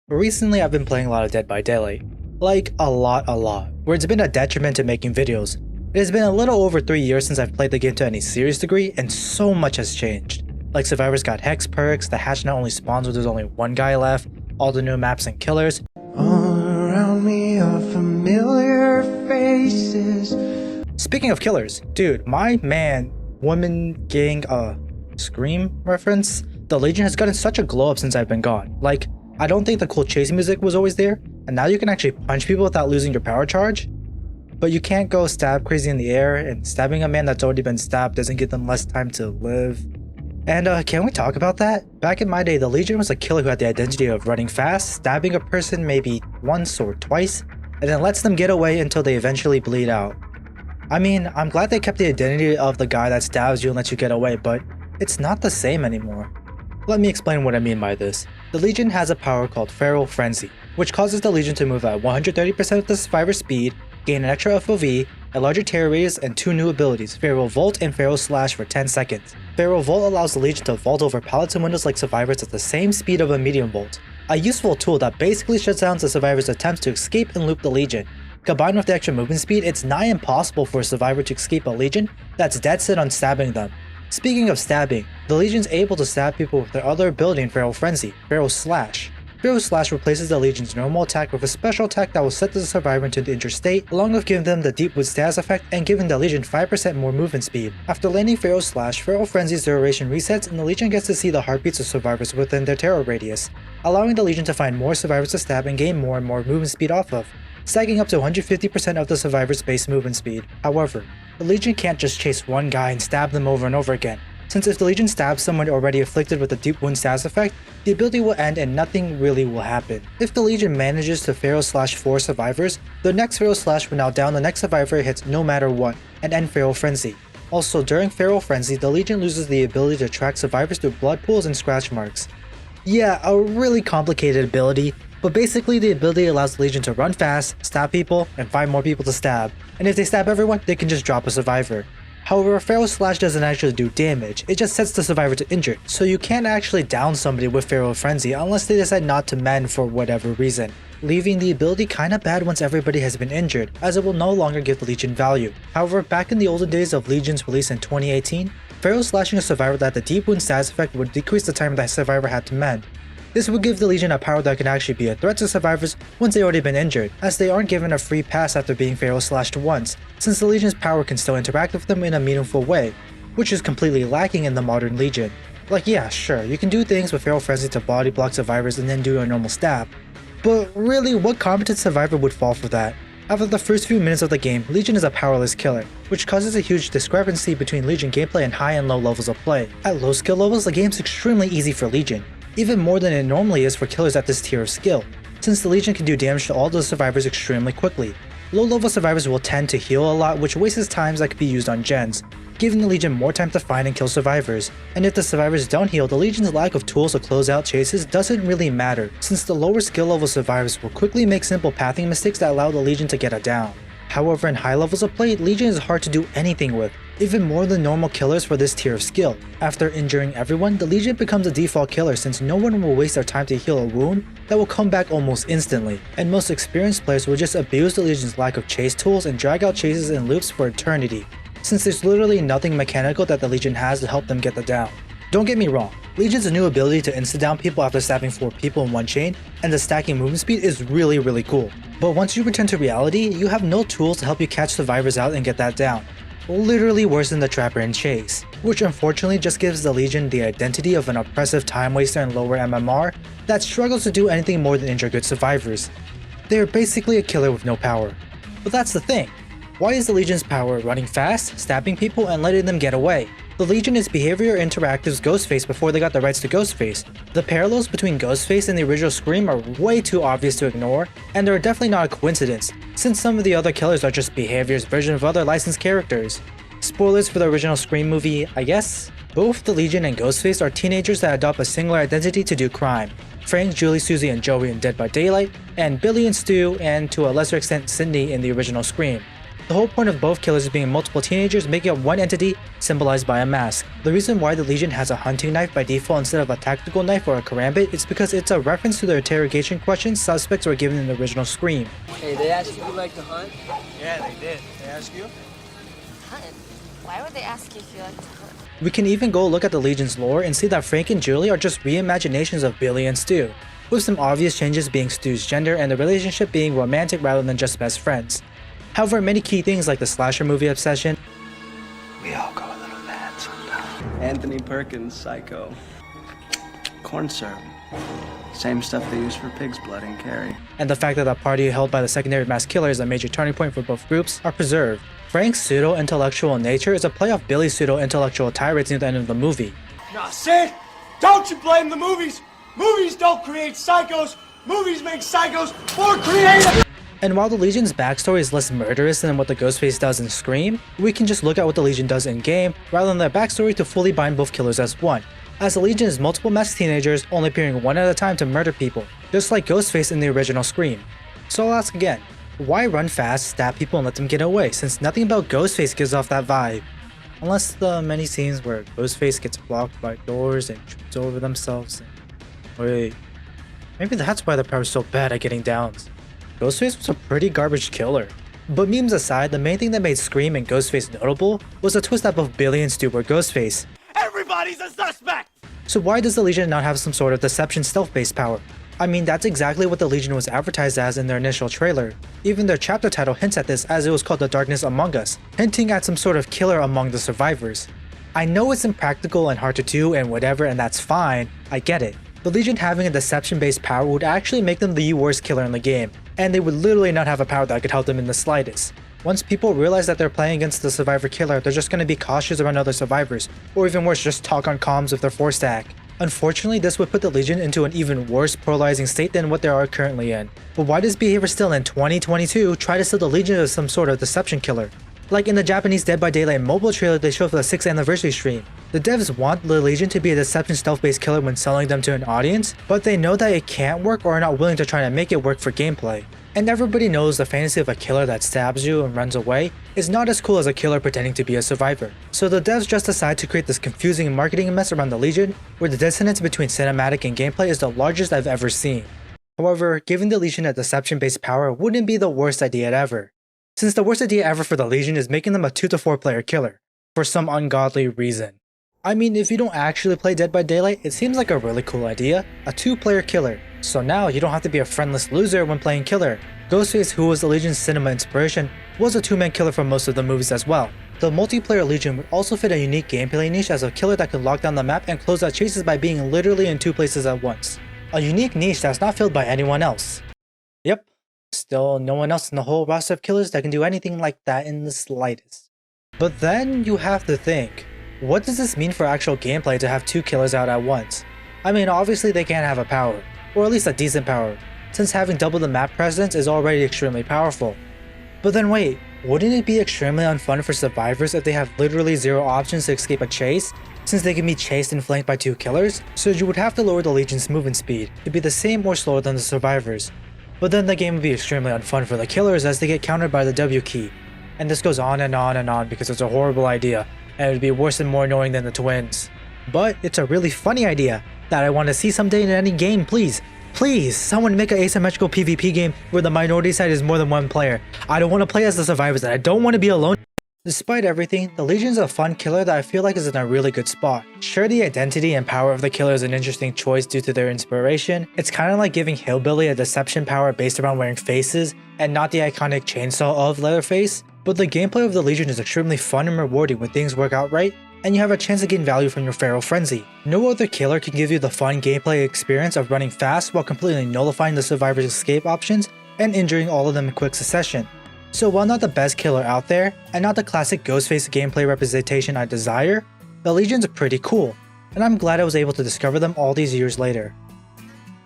Recently I've been playing a lot of Dead by Daylight. Like, a lot, where it's been a detriment to making videos. It has been a little over 3 years since I've played the game to any serious degree, and so much has changed. Like, survivors got hex perks, the hatch not only spawns when there's only one guy left, all the new maps and killers. All around me are familiar faces. Speaking of killers, dude, my man, woman gang, Scream reference? The Legion has gotten such a glow up since I've been gone. Like, I don't think the cool chasing music was always there, and now you can actually punch people without losing your power charge. But you can't go stab crazy in the air, and stabbing a man that's already been stabbed doesn't give them less time to live. And can we talk about that? Back in my day, the Legion was a killer who had the identity of running fast, stabbing a person maybe once or twice, and then lets them get away until they eventually bleed out. I mean, I'm glad they kept the identity of the guy that stabs you and lets you get away, but it's not the same anymore. Let me explain what I mean by this. The Legion has a power called Feral Frenzy, which causes the Legion to move at 130% of the survivor's speed, gain an extra FOV, a larger terror radius, and two new abilities, Feral Volt and Feral Slash for 10 seconds. Feral Volt allows the Legion to vault over pallets and windows like survivors at the same speed of a medium volt, a useful tool that basically shuts down the survivor's attempts to escape and loop the Legion. Combined with the extra movement speed, it's nigh impossible for a survivor to escape a Legion that's dead set on stabbing them. Speaking of stabbing, the Legion's able to stab people with their other ability in Feral Frenzy, Feral Slash. Feral Slash replaces the Legion's normal attack with a special attack that will set the survivor into the injured state, along with giving them the Deep Wood status effect and giving the Legion 5% more movement speed. After landing Feral Slash, Feral Frenzy's duration resets and the Legion gets to see the heartbeats of survivors within their terror radius, allowing the Legion to find more survivors to stab and gain more and more movement speed off of, stacking up to 150% of the survivor's base movement speed. However, the Legion can't just chase one guy and stab them over and over again, since if the Legion stabs someone already afflicted with the Deep Wound status effect, the ability will end and nothing really will happen. If the Legion manages to Feral Slash 4 survivors, the next Feral Slash will now down the next survivor it hits no matter what, and end Feral Frenzy. Also, during Feral Frenzy, the Legion loses the ability to track survivors through blood pools and scratch marks. Yeah, a really complicated ability, but basically the ability allows the Legion to run fast, stab people, and find more people to stab, and if they stab everyone, they can just drop a survivor. However, Feral Slash doesn't actually do damage, it just sets the survivor to injured, so you can't actually down somebody with Feral Frenzy unless they decide not to mend for whatever reason, leaving the ability kinda bad once everybody has been injured, as it will no longer give the Legion value. However, back in the olden days of Legion's release in 2018, Feral Slashing a survivor that the Deep Wound status effect would decrease the time that survivor had to mend. This would give the Legion a power that can actually be a threat to survivors once they already been injured, as they aren't given a free pass after being Feral Slashed once, since the Legion's power can still interact with them in a meaningful way, which is completely lacking in the modern Legion. Like, yeah, sure, you can do things with Feral Frenzy to body block survivors and then do a normal stab, but really, what competent survivor would fall for that? After the first few minutes of the game, Legion is a powerless killer, which causes a huge discrepancy between Legion gameplay and high and low levels of play. At low skill levels, the game's extremely easy for Legion, even more than it normally is for killers at this tier of skill, since the Legion can do damage to all the survivors extremely quickly. Low level survivors will tend to heal a lot, which wastes times that could be used on gens, giving the Legion more time to find and kill survivors. And if the survivors don't heal, the Legion's lack of tools to close out chases doesn't really matter, since the lower skill level survivors will quickly make simple pathing mistakes that allow the Legion to get a down. However, in high levels of play, Legion is hard to do anything with, even more than normal killers for this tier of skill. After injuring everyone, the Legion becomes a default killer since no one will waste their time to heal a wound that will come back almost instantly, and most experienced players will just abuse the Legion's lack of chase tools and drag out chases and loops for eternity, since there's literally nothing mechanical that the Legion has to help them get the down. Don't get me wrong, Legion's new ability to insta-down people after stabbing 4 people in one chain and the stacking movement speed is really cool. But once you return to reality, you have no tools to help you catch survivors out and get that down. Literally worse than the Trapper and Chase, which unfortunately just gives the Legion the identity of an oppressive time waster and lower MMR that struggles to do anything more than injure good survivors. They're basically a killer with no power. But that's the thing. Why is the Legion's power running fast, stabbing people, and letting them get away? The Legion is Behavior Interactive's Ghostface before they got the rights to Ghostface. The parallels between Ghostface and the original Scream are way too obvious to ignore, and they're definitely not a coincidence, since some of the other killers are just Behavior's version of other licensed characters. Spoilers for the original Scream movie, I guess? Both the Legion and Ghostface are teenagers that adopt a singular identity to do crime. Frank, Julie, Susie, and Joey in Dead by Daylight, and Billy and Stu, and to a lesser extent Cindy in the original Scream. The whole point of both killers is being multiple teenagers making up one entity symbolized by a mask. The reason why the Legion has a hunting knife by default instead of a tactical knife or a karambit is because it's a reference to the interrogation questions suspects were given in the original Scream. Hey, they asked if you like to hunt? Yeah, they did. They asked you? Hunt? Why would they ask you if you like to hunt? We can even go look at the Legion's lore and see that Frank and Julie are just reimaginations of Billy and Stu, with some obvious changes being Stu's gender and the relationship being romantic rather than just best friends. However, many key things like the slasher movie obsession, We all go a little mad sometimes. Anthony Perkins, Psycho. Corn syrup. Same stuff they use for pig's blood in Carrie. and the fact that the party held by the secondary mass killer is a major turning point for both groups are preserved. Frank's pseudo-intellectual nature is a play off Billy's pseudo-intellectual tirades near the end of the movie. Now, Sid, don't you blame the movies. Movies don't create psychos. Movies make psychos more creative. And while the Legion's backstory is less murderous than what the Ghostface does in Scream, we can just look at what the Legion does in-game rather than their backstory to fully bind both killers as one, as the Legion is multiple masked teenagers only appearing one at a time to murder people, just like Ghostface in the original Scream. So I'll ask again, why run fast, stab people and let them get away, since nothing about Ghostface gives off that vibe? Unless the many scenes where Ghostface gets blocked by doors and trips over themselves and... Wait, maybe that's why the power's so bad at getting downs. Ghostface was a pretty garbage killer. But memes aside, the main thing that made Scream and Ghostface notable was the twist that both Billy and Stu were Ghostface. Everybody's a suspect. So why does the Legion not have some sort of deception stealth-based power? I mean, that's exactly what the Legion was advertised as in their initial trailer. Even their chapter title hints at this, as it was called The Darkness Among Us, hinting at some sort of killer among the survivors. I know it's impractical and hard to do and whatever, and that's fine, I get it. The Legion having a deception-based power would actually make them the worst killer in the game, and they would literally not have a power that could help them in the slightest. Once people realize that they're playing against the survivor killer, they're just going to be cautious around other survivors, or even worse, just talk on comms with their 4-stack. Unfortunately, this would put the Legion into an even worse polarizing state than what they are currently in. But why does behavior still in 2022 try to sell the Legion as some sort of deception killer? Like in the Japanese Dead by Daylight mobile trailer they showed for the 6th anniversary stream. The devs want the Legion to be a deception stealth-based killer when selling them to an audience, but they know that it can't work or are not willing to try to make it work for gameplay. And everybody knows the fantasy of a killer that stabs you and runs away is not as cool as a killer pretending to be a survivor. So the devs just decide to create this confusing marketing mess around the Legion, where the dissonance between cinematic and gameplay is the largest I've ever seen. However, giving the Legion a deception-based power wouldn't be the worst idea ever, since the worst idea ever for the Legion is making them a 2 to 4 player killer, for some ungodly reason. I mean, if you don't actually play Dead by Daylight, it seems like a really cool idea, a 2-player killer. So now you don't have to be a friendless loser when playing killer. Ghostface, who was the Legion's cinema inspiration, was a 2-man killer for most of the movies as well. The multiplayer Legion would also fit a unique gameplay niche as a killer that could lock down the map and close out chases by being literally in 2 places at once. A unique niche that's not filled by anyone else. Yep, still no one else in the whole roster of killers that can do anything like that in the slightest. But then you have to think, what does this mean for actual gameplay to have 2 killers out at once? I mean, obviously they can't have a power, or at least a decent power, since having double the map presence is already extremely powerful. But then wait, wouldn't it be extremely unfun for survivors if they have literally 0 options to escape a chase, since they can be chased and flanked by 2 killers? So you would have to lower the Legion's movement speed to be the same or slower than the survivors. But then the game would be extremely unfun for the killers as they get countered by the W key. And this goes on and on and on because it's a horrible idea, and it would be worse and more annoying than the twins. But it's a really funny idea that I want to see someday in any game, please. Please, someone make an asymmetrical PvP game where the minority side is more than 1 player. I don't want to play as the survivors and I don't want to be alone. Despite everything, the Legion is a fun killer that I feel like is in a really good spot. Sure, the identity and power of the killer is an interesting choice due to their inspiration. It's kind of like giving Hillbilly a deception power based around wearing faces and not the iconic chainsaw of Leatherface. But the gameplay of the Legion is extremely fun and rewarding when things work out right, and you have a chance to gain value from your feral frenzy. No other killer can give you the fun gameplay experience of running fast while completely nullifying the survivor's escape options and injuring all of them in quick succession. So while not the best killer out there, and not the classic Ghostface gameplay representation I desire, the Legion's pretty cool, and I'm glad I was able to discover them all these years later.